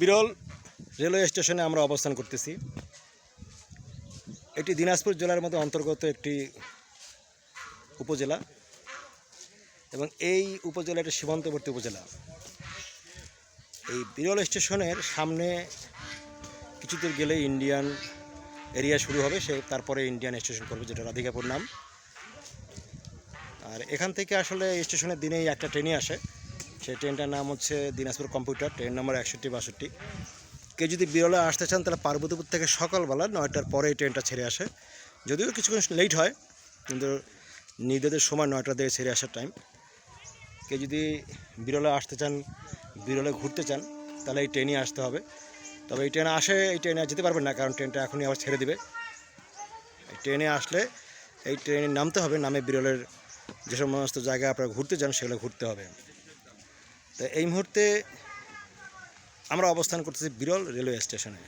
বিরল রেলওয়ে স্টেশনে আমরা অবস্থান করতেছি। এটি দিনাজপুর জেলার মধ্যে অন্তর্গত একটি উপজেলা এবং এই উপজেলা একটি সীমান্তবর্তী উপজেলা। এই বিরল স্টেশনের সামনে কিছু দূর গেলে ইন্ডিয়ান এরিয়া শুরু হবে, তারপরে ইন্ডিয়ান স্টেশন করবে, যেটা রাধিকাপুর নাম। আর এখান থেকে আসলে স্টেশনের দিনেই একটা ট্রেনই আসে, সেই ট্রেনটার নাম হচ্ছে দিনাজপুর কম্পিউটার, ট্রেন নম্বর 61-62। কেউ যদি বিরলে আসতে চান তাহলে পার্বতীপুর থেকে সকালবেলা 9টার পরে এই ট্রেনটা ছেড়ে আসে। যদিও কিছুক্ষণ লেট হয়, কিন্তু নির্ধারিত সময় 9টা থেকে ছেড়ে আসার টাইম। কেউ যদি বিরলে আসতে চান, বিরলে ঘুরতে চান, তাহলে এই ট্রেনই আসতে হবে। তবে এই ট্রেনে আসে, এই ট্রেনে যেতে পারবেন না, কারণ ট্রেনটা এখনই আবার ছেড়ে দেবে। এই ট্রেনে আসলে এই ট্রেনে নামতে হবে, নামে বিরলের যে সমস্ত জায়গায় আপনারা ঘুরতে চান সেগুলো ঘুরতে হবে। তো এই মুহূর্তে আমরা অবস্থান করতেছি বিরল রেলওয়ে স্টেশনে।